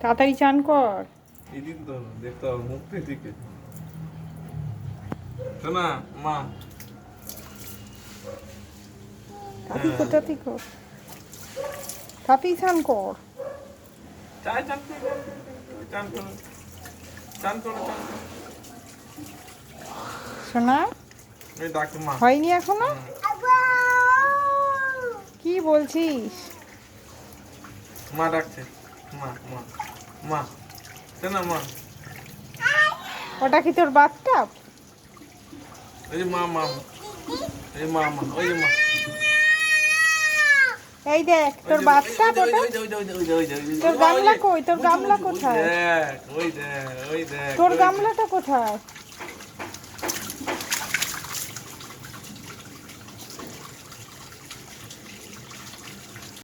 তাড়াতাড়ি চান কর। এদিন তো দেখতে হবে মুখ দিকে শোনা মা। তাড়াতাড়ি কর তাড়াতাড়ি চান কর। চাই চান করে চান করো চান করো চান করো। শোনা এই ডাকে মা। হয়নি এখনো? কি বলছিস? মা ডাকছে মা মা মা শোনা মা। ওটা কি তোর বাথটাব? এই যে মা মা এই মা মা ওই যে মা। এই দেখ তোর বাথটাব ওটা। তোর গামলা কই? তোর গামলা কোথায়? দেখ ওই দেখ ওই দেখ তোর গামলাটা কোথায়?